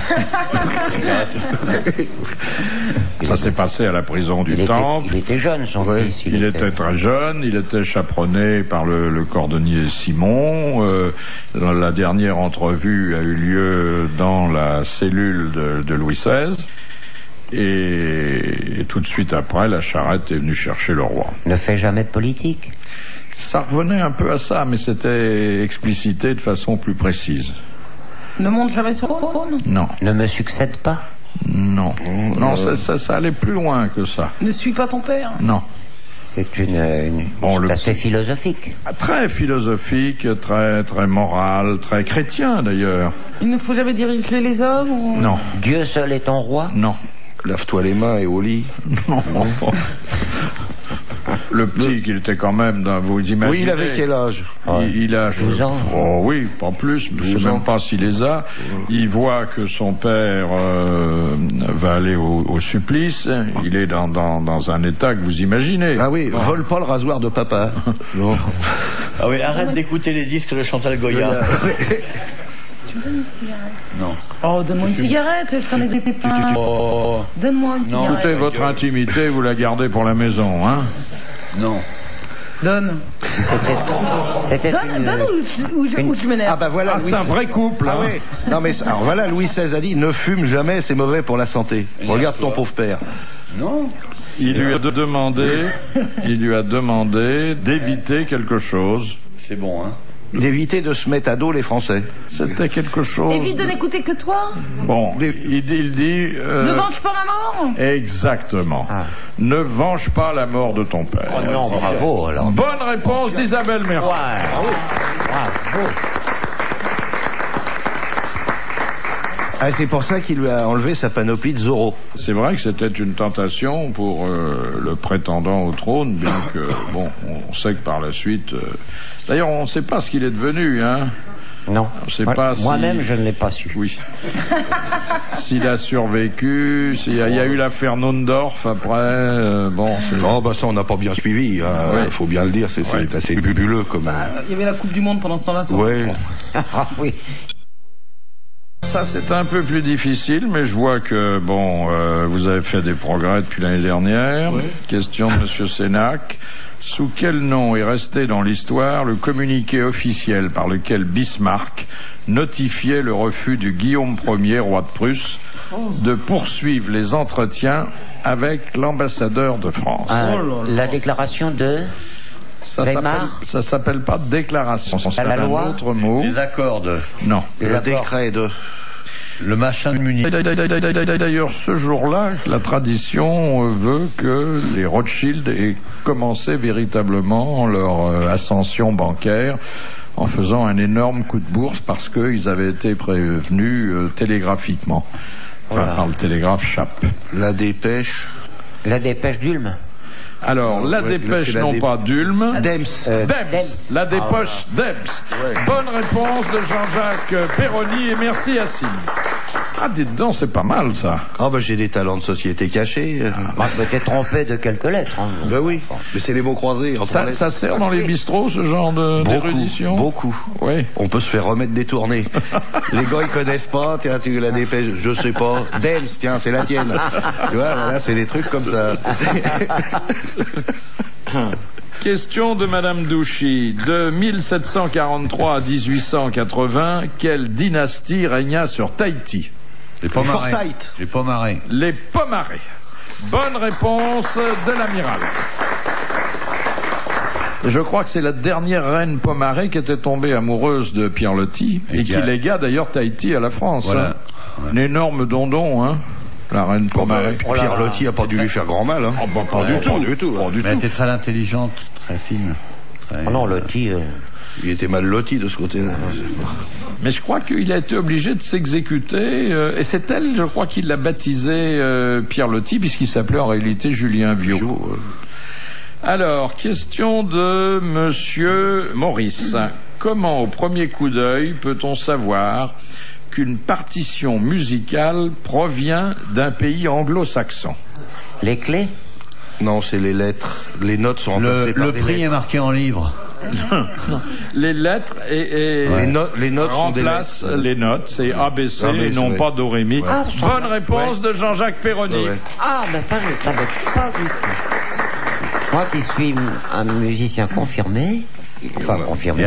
Ça s'est passé à la prison du Temple. Il était jeune, son fils. Il était très jeune, il était chaperonné par le cordonnier Simon. La dernière entrevue a eu lieu dans la cellule de Louis XVI. Et tout de suite après, la charrette est venue chercher le roi. Ne fait jamais de politique. Ça revenait un peu à ça, mais c'était explicité de façon plus précise. Ne monte jamais sur le trône? Non. Ne me succède pas? Non. Non, ça allait plus loin que ça. Ne suis pas ton père? Non. C'est assez philosophique. Très philosophique, très, très moral, très chrétien d'ailleurs. Il ne faut jamais diriger les hommes ou... Non. Dieu seul est ton roi? Non. Lave-toi les mains et au lit. Non. Le petit qu'il était quand même, vous imaginez. Oui, il avait quel âge? Il a 12 ans. Oh oui, pas plus, je ne sais même pas s'il les a. Il voit que son père va aller au supplice. Il est dans un état que vous imaginez. Ah oui, vole pas le rasoir de papa. Non. Ah oui, arrête d'écouter les disques de Chantal Goya. Tu me donnes une cigarette? Non. Oh, donne-moi une cigarette, j'en ai des pépins. Oh. Donne-moi une cigarette. Écoutez, votre intimité, vous la gardez pour la maison, hein? Non. Donne. C'était Donne ou je m'énerve. Ah bah voilà. C'est un vrai couple, hein? Ah oui. Non mais alors voilà, Louis XVI a dit ne fume jamais, c'est mauvais pour la santé. Regarde ton pauvre père. Non. Il lui a demandé d'éviter quelque chose. C'est bon, hein? D'éviter de se mettre à dos les Français. C'était quelque chose... Évite de n'écouter que toi. Bon, il dit... Ne venge pas ma mort. Exactement. Ah. Ne venge pas la mort de ton père. Oh non, bravo alors. Bonne réponse d'Isabelle Mergo. Bravo. Ah, c'est pour ça qu'il lui a enlevé sa panoplie de Zorro. C'est vrai que c'était une tentation pour le prétendant au trône, bien que, bon, on sait que par la suite... D'ailleurs, on ne sait pas ce qu'il est devenu, hein. Non. Moi-même, je ne l'ai pas su. Oui. S'il a survécu, il y a eu l'affaire Nondorf après, bon... Oh bah ça, on n'a pas bien suivi, hein. Faut bien le dire, c'est assez pupuleux comme... Il y avait la Coupe du Monde pendant ce temps-là. Ouais. Ah oui. Ça, c'est un peu plus difficile, mais je vois que, bon, vous avez fait des progrès depuis l'année dernière. Oui. Question de M. Sénac. Sous quel nom est resté dans l'histoire le communiqué officiel par lequel Bismarck notifiait le refus du Guillaume Ier, roi de Prusse, de poursuivre les entretiens avec l'ambassadeur de France? La déclaration de... Ça s'appelle pas déclaration, c'est un autre mot. Les accords. Non. Le décret de... Le machin de Munich. D'ailleurs, ce jour-là, la tradition veut que les Rothschild aient commencé véritablement leur ascension bancaire en faisant un énorme coup de bourse parce qu'ils avaient été prévenus télégraphiquement. Enfin, par le télégraphe Chappe. La dépêche d'Ulm. Alors, la dépêche, non pas d'Ulm. Dems. La dépêche Dems. Ouais. Bonne réponse de Jean-Jacques Perroni et merci Assine. Ah, dites donc, c'est pas mal ça. Ah, bah j'ai des talents de société cachés. Je m'étais trompé de quelques lettres. Hein. Ben oui, mais c'est les mots croisés. Ça sert dans les bistrots, ce genre d'érudition? Beaucoup. Oui. On peut se faire remettre des tournées. Les gars, ils connaissent pas. Tiens, tu la dépêche, je sais pas. Dems, tiens, c'est la tienne. Tu vois, voilà, c'est des trucs comme ça. Question de Madame Douchy. De 1743 à 1880, quelle dynastie régna sur Tahiti? Les Pomarés. Forsyth. Les Pomarés. Les Pomarés. Bonne réponse de l'amiral. Je crois que c'est la dernière reine Pomaré qui était tombée amoureuse de Pierre Loti et qui légua d'ailleurs Tahiti à la France. Voilà. Hein. Un énorme dondon, hein. La reine Pomaré. Pierre Loti a pas dû lui faire grand mal, hein. Pas du tout. Mais elle était très intelligente, très fine. Oh non, Loti... Il était mal loti de ce côté-là. Mais je crois qu'il a été obligé de s'exécuter. Et c'est elle, je crois, qui l'a baptisé Pierre Loti, puisqu'il s'appelait en réalité Julien Viau. Alors, question de Monsieur Maurice. Comment, au premier coup d'œil, peut-on savoir qu'une partition musicale provient d'un pays anglo-saxon? Les clés? Non, c'est les lettres. Les notes sont remplacées par des lettres. Le prix est marqué en livres. les lettres et les notes remplacent les notes. C'est ABC et non pas Do, Ré, Mi. Ah, Bonne réponse de Jean-Jacques Perroni. Ouais. Ah, ben ça, je ne savais pas du tout. Moi qui suis un musicien confirmé, enfin confirmé.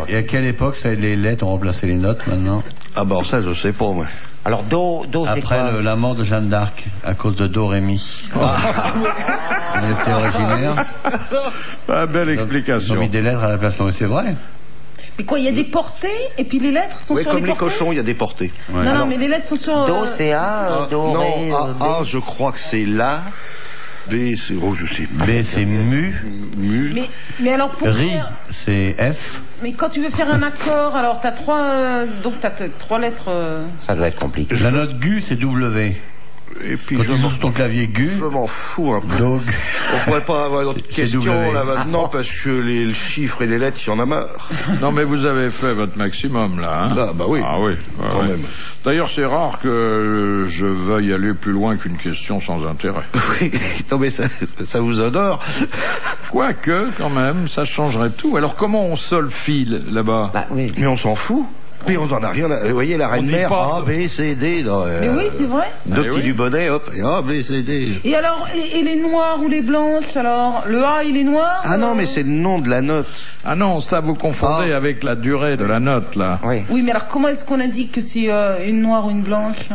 Et à quelle époque les lettres ont remplacé les notes maintenant? Ah bon, ça, je sais pas, moi. Alors, Do, c'est quoi? Après la mort de Jeanne d'Arc, à cause de Do, Ré, Mi. Elle était originaire. Ah, belle Ils ont explication. mis des lettres à la place, mais c'est vrai. Mais quoi, il y a des portées et puis les lettres sont Oui, sur comme les les portées. cochons, il y a des portées. Ouais. Non, non, mais les lettres sont sur. Do, c'est A, Do, non, Ré, A, B. je crois que c'est La. B, c'est... Oh, je sais. B, c'est Mu. Mu. Mais alors pour Ri, faire... c'est F. Mais quand tu veux faire un accord, alors t'as trois lettres. Ça doit être compliqué. La note Gu, c'est W. Et puis Quand tu joues sur ton clavier Gu, je m'en fous un peu. Do, On pourrait pas avoir d'autres C'est questions W. là maintenant parce que les chiffres et les lettres, il y en a marre. Non, mais vous avez fait votre maximum, là. Hein? Ah, bah oui. Ah oui. Ouais, Quand ouais. même. D'ailleurs, c'est rare que je veuille aller plus loin qu'une question sans intérêt. Oui, non mais ça vous honore. Quoique, quand même, ça changerait tout. Alors, comment on solfile là-bas? Bah oui. Mais on s'en fout. Mais on en a rien à... Vous voyez, la reine dit mère, pas. A, B, C, D. Mais oui, c'est vrai. Deux Eh petits oui. du bonnet, hop, et A, B, C, D. Et alors, et les noirs ou les blanches, alors le A il est noir. Ah non, mais c'est le nom de la note. Ah non, ça vous confondez Ah. avec la durée de la note, là. Oui. Oui, mais alors comment est-ce qu'on indique que c'est une noire ou une blanche?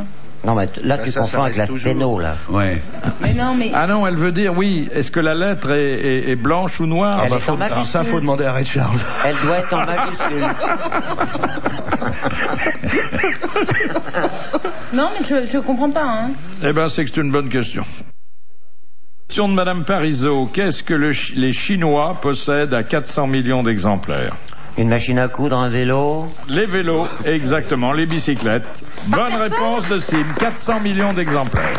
Non, mais là, Bah, tu ça confonds avec la reste sténo, toujours. là. ouais. Mais non, mais. Ah non, elle veut dire, oui, est-ce que la lettre est blanche ou noire? Elle est en Alors ça, faut demander à Ray Charles. Elle doit être en majuscule. Non, mais je comprends pas, hein. Eh ben, c'est que c'est une bonne question. Question de Madame Parizeau. Qu'est-ce que les Chinois possèdent à 400 millions d'exemplaires? Une machine à coudre, un vélo. Les vélos, exactement, les bicyclettes. Bonne réponse de Sim, 400 millions d'exemplaires.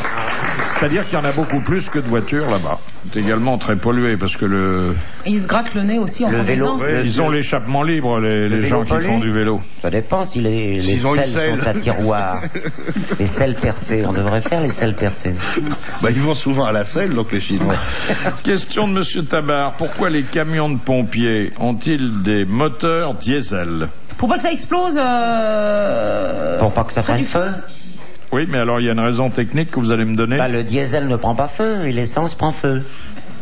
C'est-à-dire qu'il y en a beaucoup plus que de voitures là-bas. C'est également très pollué parce que Et ils se grattent le nez aussi en Le vélo. conduisant. ils ont l'échappement libre, les vélo gens qui pollue. font du vélo. Ça dépend si les S'ils ont une selles selle. sont à tiroir. Les selles percées. On devrait faire les selles percées. Bah, ils vont souvent à la selle, donc les Chinois. Question de Monsieur Tabar. Pourquoi les camions de pompiers ont-ils des moteurs diesel? Pour pas que ça explose. Pour pas que ça près prenne du feu. Oui, mais alors il y a une raison technique que vous allez me donner. Bah, le diesel ne prend pas feu et l'essence prend feu.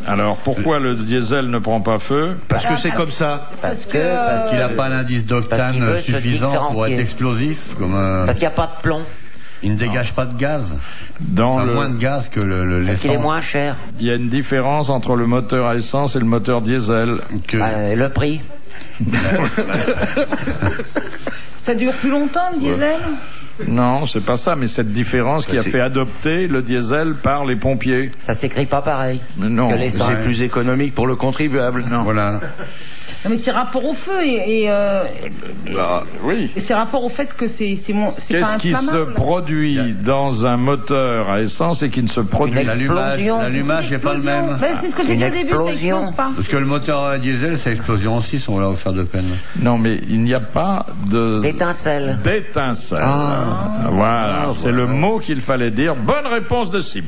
Alors pourquoi le diesel ne prend pas feu? Parce que c'est comme ça. Parce que, que Il n'a pas l'indice Parce qu'il d'octane veut se suffisant pour différencier. être explosif. Comme parce qu'il n'y a pas de plomb. il ne dégage pas de gaz. Dans Enfin, le... moins de gaz que Parce qu'il est l'essence. moins cher. Il y a une différence entre le moteur à essence et le moteur diesel. Le prix. Ça dure plus longtemps le diesel. Non, c'est pas ça, mais cette différence qui a c'est- fait adopter le diesel par les pompiers. Ça s'écrit pas pareil. Mais non, que l'essence. C'est plus économique pour le contribuable. Non. Voilà. Non, mais c'est rapport au feu et Oui. c'est rapport au fait que c'est pas Qu'est-ce qui se inflammable. produit dans un moteur à essence et qui ne se produit explosion. L'allumage n'est pas le même. Ben, c'est ce que j'ai Une dit au début, ça explosion. explose pas. Parce que le moteur à diesel, c'est explosion aussi, si on l'a offert de peine. Non, mais il n'y a pas de D'étincelles. d'étincelle. Ah. Voilà, Ah, c'est voilà. le mot qu'il fallait dire. Bonne réponse de Sim.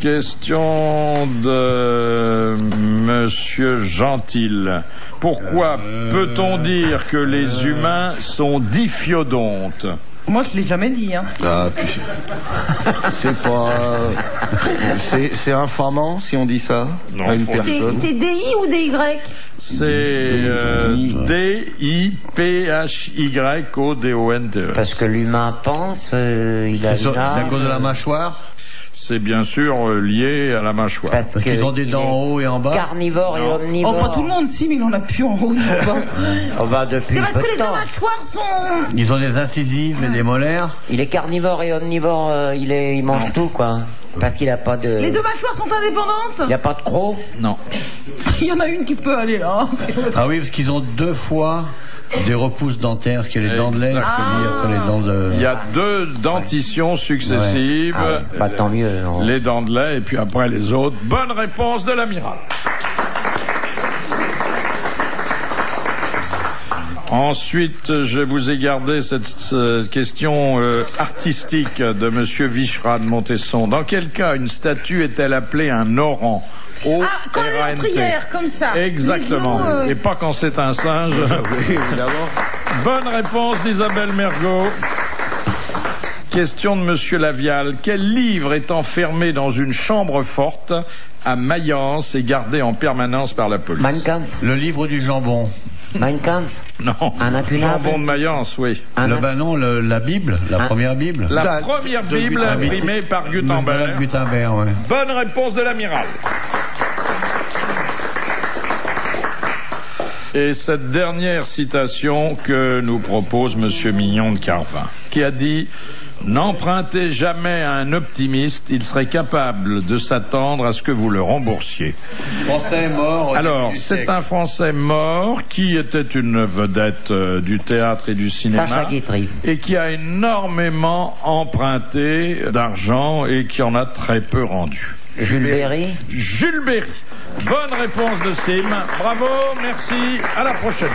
Question de Monsieur Gentil. Pourquoi peut-on dire que les humains sont diphyodontes? Moi, je l'ai jamais dit, hein. Ah, puis... c'est pas... C'est infamant si on dit ça Non, à une faut- personne. C'est DI ou DY? C'est D-I-P-H-Y-O-D-O-N-T-E. Parce que l'humain pense, il a C'est une à âme. cause de la mâchoire. C'est bien sûr lié à la mâchoire. Parce qu'ils ont des qu'il dents est en haut et en bas. Carnivore et Non. omnivore. Oh, pas tout le monde, si, mais il en a plus en haut ni en bas. On va depuis C'est peu parce que de les deux temps. mâchoires sont. Ils ont des incisives et des molaires. Il est carnivore et omnivore, il mange tout, quoi. Parce qu'il a pas de... Les deux mâchoires sont indépendantes. Il n'y a pas de croc. Non. Il y en a une qui peut aller là. Ah oui, parce qu'ils ont deux fois des repousses dentaires, qui est les dents de lait, Exactement. et après les dents de... Il y a deux dentitions successives. Ah ouais, bah, tant mieux. Les dents de lait et puis après les autres. Bonne réponse de l'amiral. Ensuite, je vous ai gardé cette question artistique de Monsieur Vichera de Montesson. Dans quel cas une statue est-elle appelée un orang? Quand elle est en prière, comme ça. Exactement. Et pas quand c'est un singe. Oui, évidemment. Bonne réponse d'Isabelle Mergot. Question de Monsieur Lavial. Quel livre est enfermé dans une chambre forte à Mayence et gardé en permanence par la police? Mein Kampf. Le livre du jambon. Mein Kampf. Non. Jambon de Mayence, oui. La Bible, la première Bible. La première Bible imprimée par Gutenberg. Gutenberg, ouais. Bonne réponse de l'amiral. Et cette dernière citation que nous propose Monsieur Mignon de Carvin, qui a dit: n'empruntez jamais à un optimiste, il serait capable de s'attendre à ce que vous le remboursiez. Français mort. Alors, c'est un Français mort qui était une vedette du théâtre et du cinéma. Sacha Guitry. Et qui a énormément emprunté d'argent et qui en a très peu rendu. Jules Berry. Jules Berry. Bonne réponse de Sim. Bravo, merci. À la prochaine.